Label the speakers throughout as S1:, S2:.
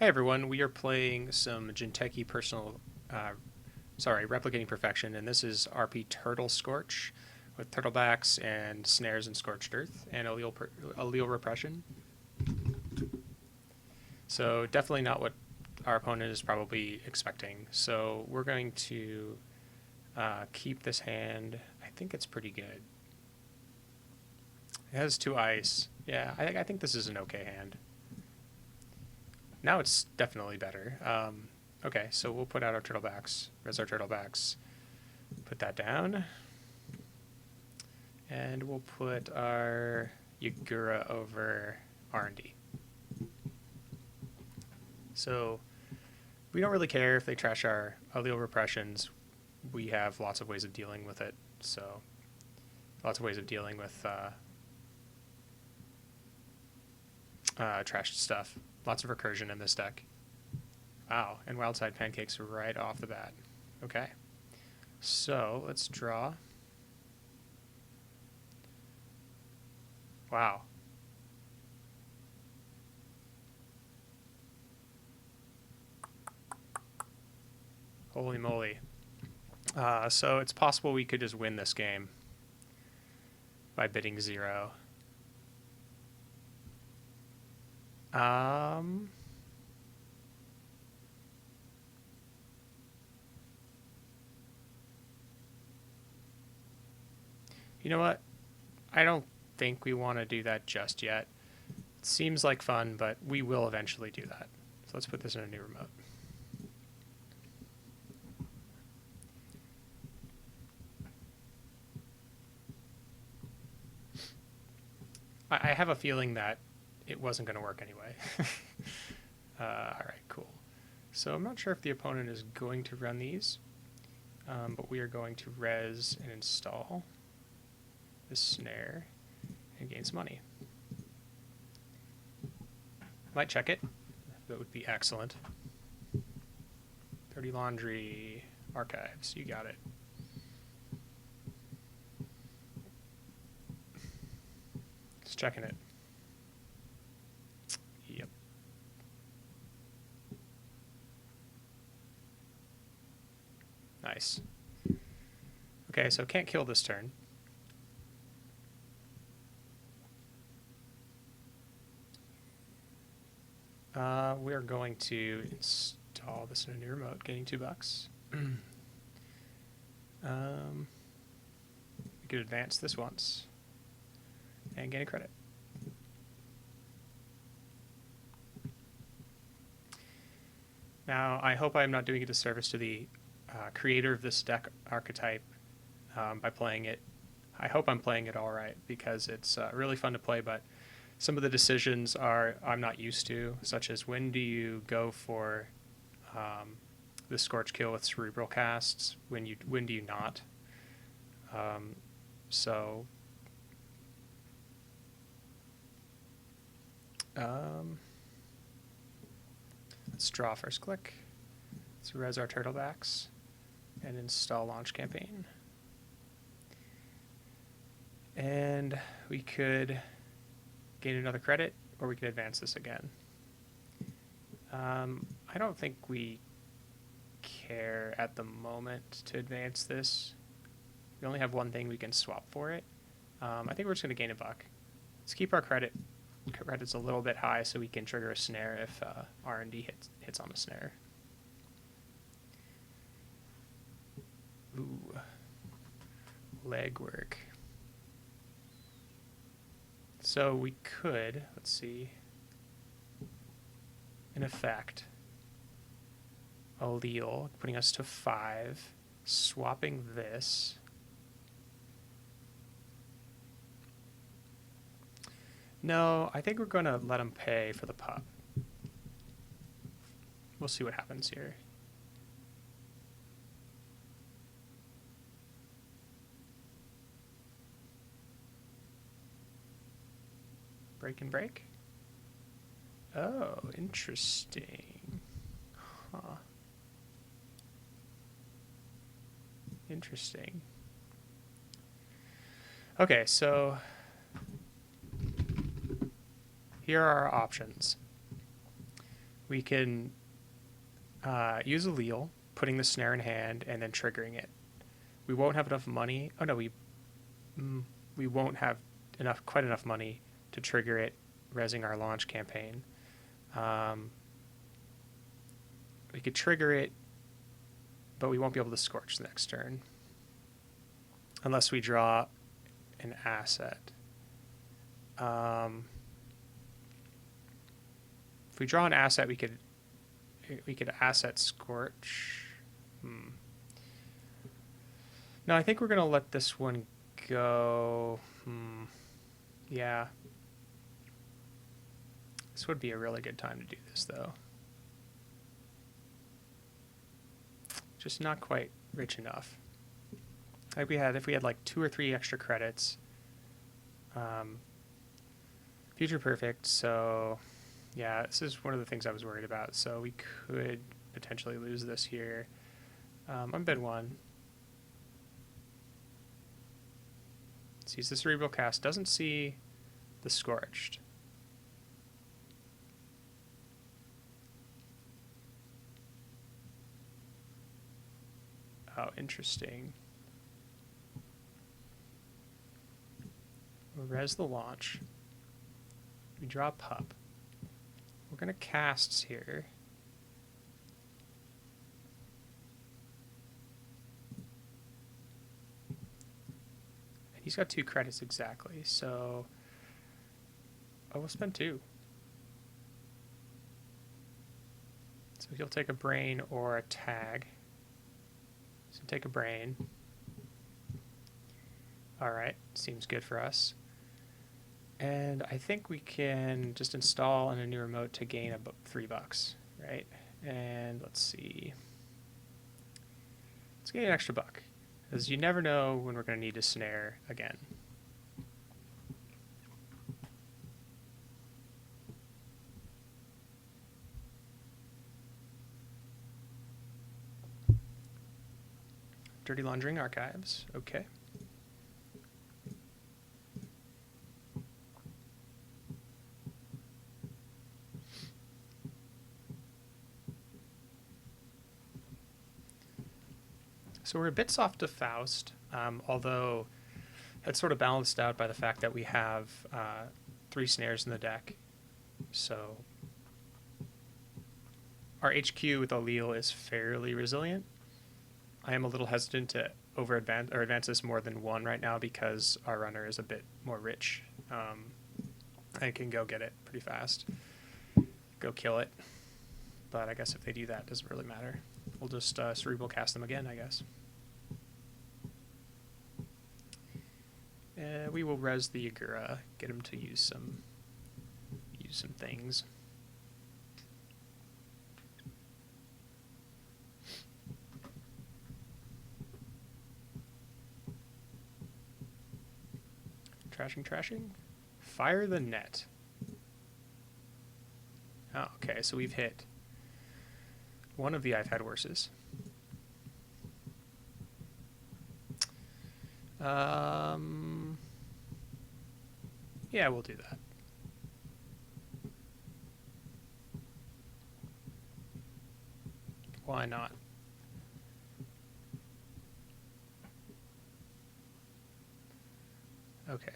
S1: Hey everyone, we are playing some Jinteki Replicating Perfection, and this is RP Turtle Scorch with turtlebacks and snares and scorched earth and allele repression. So definitely not what our opponent is probably expecting. So we're going to keep this hand. I think it's pretty good. It has 2 ice. Yeah, I think this is an okay hand. Now it's definitely better. Okay, so we'll put out our turtlebacks, res our turtlebacks, put that down, and we'll put our Yagura over R&D. So we don't really care if they trash our allele repressions. We have lots of ways of dealing with it. So lots of ways of dealing with trashed stuff. Lots of recursion in this deck. Wow, and Wildside Pancakes right off the bat. Okay, so let's draw. Wow. Holy moly. So it's possible we could just win this game by bidding 0. You know what? I don't think we want to do that just yet. It seems like fun, but we will eventually do that. So let's put this in a new remote. I have a feeling that it wasn't going to work anyway. All right, cool. So I'm not sure if the opponent is going to run these, but we are going to res and install the snare and gain some money. Might check it. That would be excellent. Dirty Laundry Archives. You got it. Just checking it. Yep. Nice. Okay, so can't kill this turn. We're going to install this in a new remote, getting $2. We could advance this once and gain a credit. Now, I hope I'm not doing a disservice to the creator of this deck archetype by playing it. I hope I'm playing it all right, because it's really fun to play, but some of the decisions I'm not used to, such as when do you go for the Scorch kill with cerebral casts, when do you not? Let's draw first click. Let's res our turtlebacks and install launch campaign. And we could gain another credit, or we could advance this again. I don't think we care at the moment to advance this. We only have one thing we can swap for it. I think we're just going to gain $1. Let's keep our credits a little bit high so we can trigger a snare if R&D hits on the snare. Ooh, legwork. So we could, let's see, in effect, allele, putting us to 5, swapping this. No, I think we're going to let him pay for the pup. We'll see what happens here. Break and break? Oh, interesting. Huh. Interesting. Okay, so here are our options. we can use allele, putting the snare in hand, and then triggering it. We won't have enough money. Oh no, we won't have quite enough money to trigger it, resing our launch campaign. We could trigger it, but we won't be able to Scorch the next turn unless we draw an asset. If we draw an asset, we could asset Scorch. No, I think we're gonna let this one go. Yeah. This would be a really good time to do this, though. Just not quite rich enough. Like if we had like 2 or 3 extra credits. Future perfect, so yeah, this is one of the things I was worried about. So we could potentially lose this here. I'm bid 1. Sees the Cerebral Cast, doesn't see the Scorched. Oh, interesting. We'll res the launch. We draw a pup. We're going to cast here. And he's got 2 credits exactly, so... Oh, we'll spend 2. So he'll take a brain or a tag. So take a brain. Alright, seems good for us. And I think we can just install in a new remote to gain $3, right? And let's see. Let's gain an extra $1, because you never know when we're going to need a snare again. Dirty Laundering Archives, okay. So we're a bit soft to Faust, although that's sort of balanced out by the fact that we have 3 snares in the deck. So our HQ with allele is fairly resilient. I am a little hesitant to advance this more than 1 right now because our runner is a bit more rich. I can go get it pretty fast, go kill it. But I guess if they do that, it doesn't really matter. We'll just Cerebral Cast them again, I guess. We will res the Yagura, get him to use some things. Trashing. Fire the net. Oh, okay, so we've hit one of the I've had worses. Yeah, we'll do that. Why not? Okay.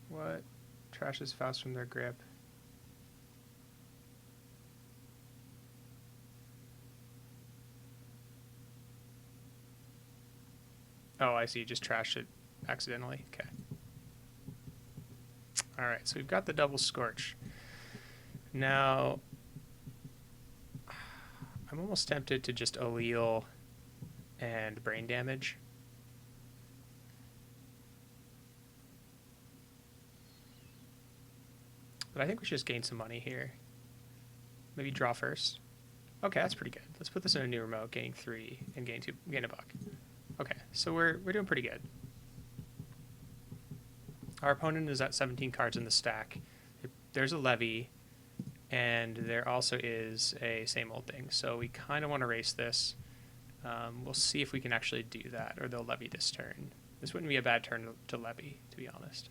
S1: What trashes Faust from their grip? Oh, I see. Just trashed it accidentally. Okay. All right, so we've got the double Scorch. Now, I'm almost tempted to just allele and brain damage. But I think we should just gain some money here. Maybe draw first. Okay, that's pretty good. Let's put this in a new remote, gain 3 and gain $1. Okay, so we're doing pretty good. Our opponent is at 17 cards in the stack. There's a levy, and there also is a same old thing. So we kind of want to race this. We'll see if we can actually do that, or they'll levy this turn. This wouldn't be a bad turn to levy, to be honest.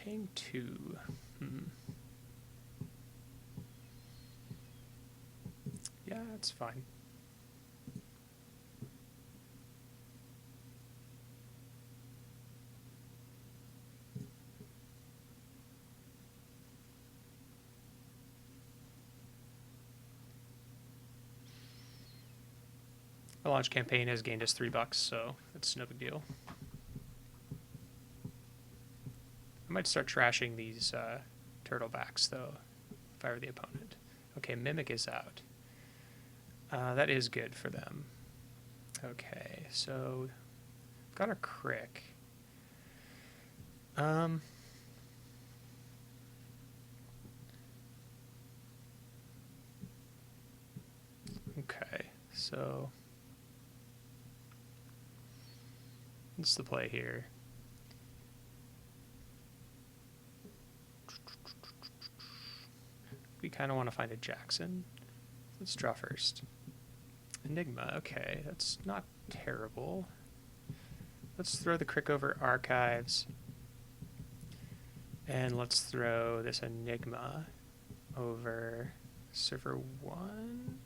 S1: paying 2. Yeah, that's fine. The launch campaign has gained us $3, so it's no big deal. I might start trashing these turtlebacks, though, if I were the opponent. Okay, Mimic is out. That is good for them. Okay, so we've got our Crick. Okay, so what's the play here? We kind of want to find a Jackson. Let's draw first. Enigma, okay, that's not terrible. Let's throw the Crick over Archives. And let's throw this Enigma over Server 1.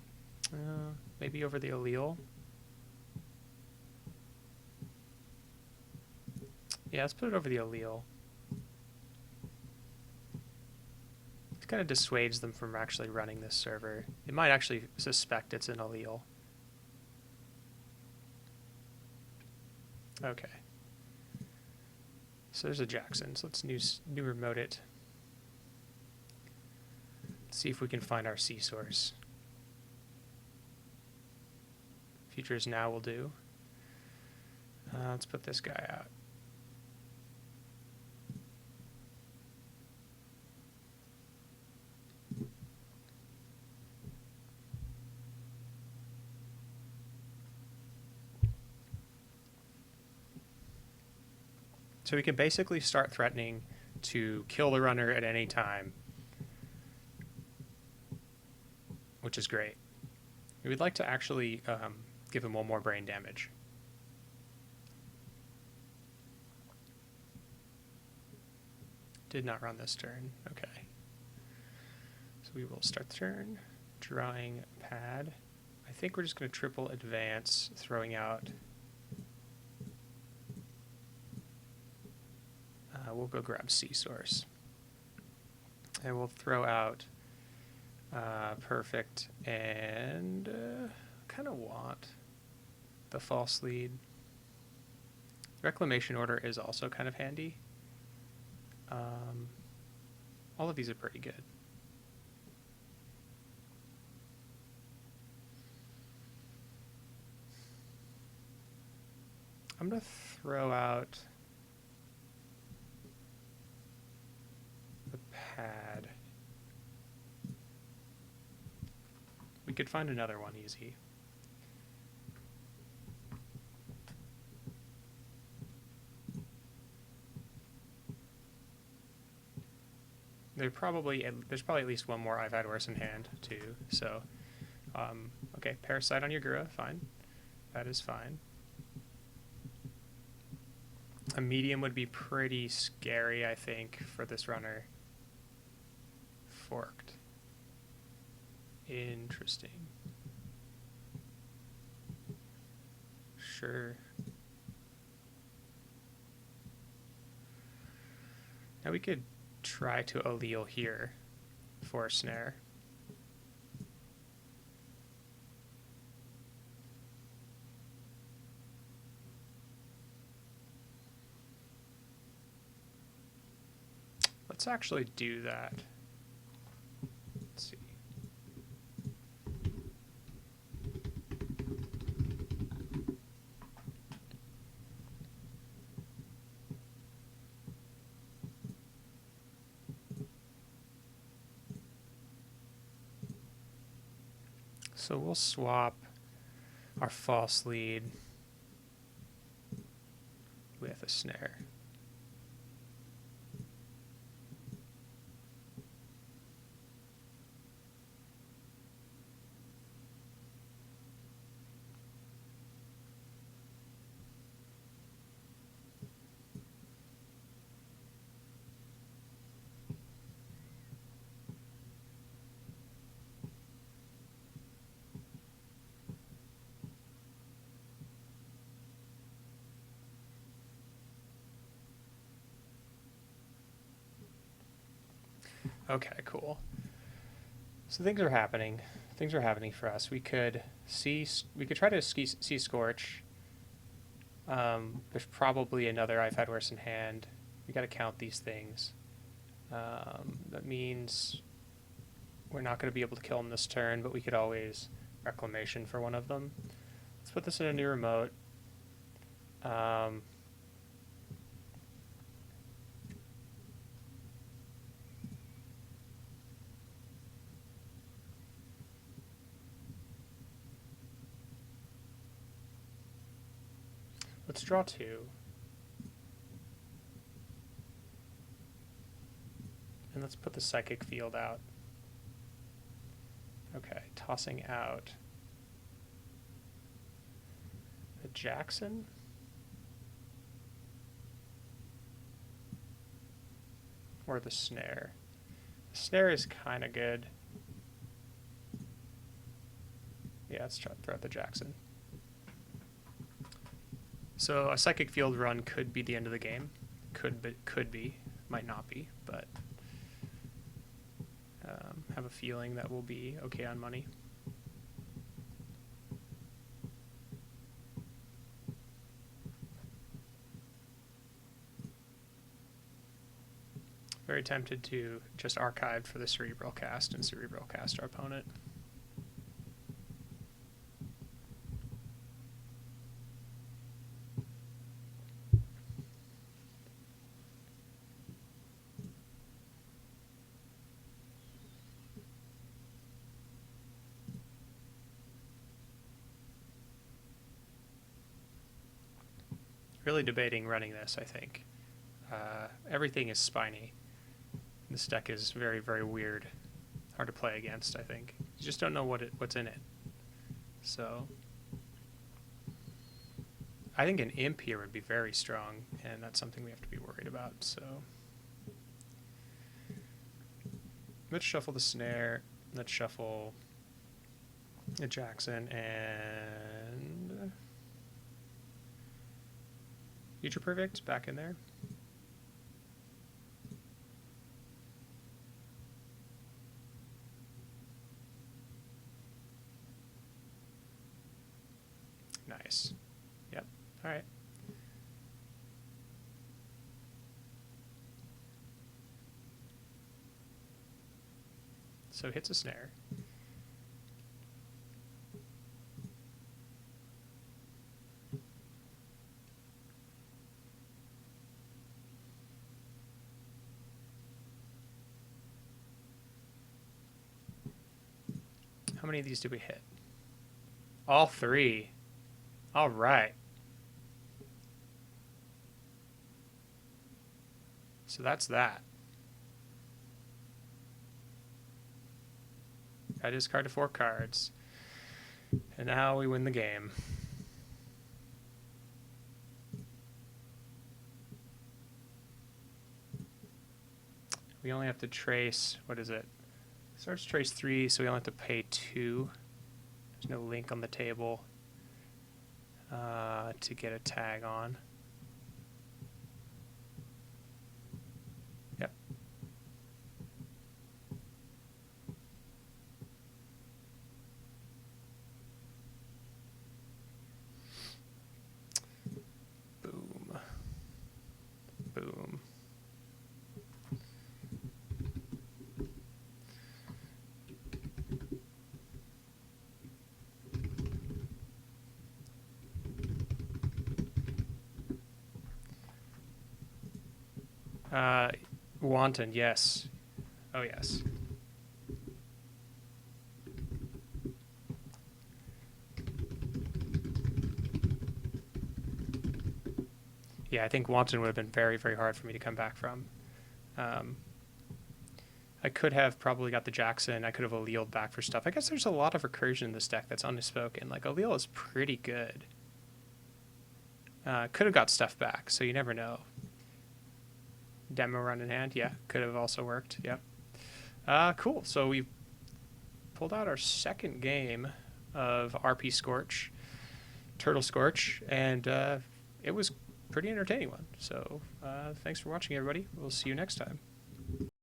S1: Maybe over the Allele. Yeah, let's put it over the Allele. It kind of dissuades them from actually running this server. They might actually suspect it's an Allele. Okay. So there's a Jackson. So let's new remote it. Let's see if we can find our C source. Futures now will do. Let's put this guy out. So we can basically start threatening to kill the runner at any time, which is great. We'd like to actually give him 1 more brain damage. Did not run this turn. Okay. So we will start the turn. Drawing pad. I think we're just going to triple advance, throwing out. We'll go grab C source. And we'll throw out perfect and kind of want the false lead. Reclamation order is also kind of handy. All of these are pretty good. I'm going to throw out the pad. We could find another one easy. There's probably at least one more I've had worse in hand too. So, okay, Parasite on your Gura, fine. That is fine. A medium would be pretty scary, I think, for this runner. Forked. Interesting. Sure. Now we could try to allele here for a snare. Let's actually do that. Let's see. So we'll swap our false lead with a snare. Okay, cool. So things are happening. Things are happening for us. We could try to see Scorch. There's probably another I've had worse in hand. We got to count these things. That means we're not going to be able to kill him this turn, but we could always reclamation for one of them. Let's put this in a new remote. Let's draw 2. And let's put the psychic field out. Okay, tossing out the Jackson. Or the snare. The snare is kind of good. Yeah, let's try to throw out the Jackson. So a psychic field run could be the end of the game. Could be, might not be, but have a feeling that we'll be okay on money. Very tempted to just archive for the cerebral cast and cerebral cast our opponent. Really debating running this, I think. Everything is spiny. This deck is very, very weird. Hard to play against, I think. You just don't know what's in it. So I think an imp here would be very strong, and that's something we have to be worried about. So let's shuffle the snare. Let's shuffle the Jackson and Future Perfect back in there. Nice. Yep. All right. So hits a snare. How many of these did we hit? All 3. All right. So that's that. I discarded 4 cards. And now we win the game. We only have to trace, what is it? Starts trace 3, so we only have to pay 2. There's no link on the table to get a tag on. Yep. Boom. Boom. Wanton, yes. Oh, yes. Yeah, I think Wanton would have been very, very hard for me to come back from. I could have probably got the Jackson. I could have alleeled back for stuff. I guess there's a lot of recursion in this deck that's unspoken. Like, allele is pretty good. Could have got stuff back, so you never know. Demo run in hand, yeah, could have also worked, yep. Cool, so we pulled out our second game of RP Scorch, Turtle Scorch, and it was pretty entertaining one. So thanks for watching, everybody. We'll see you next time.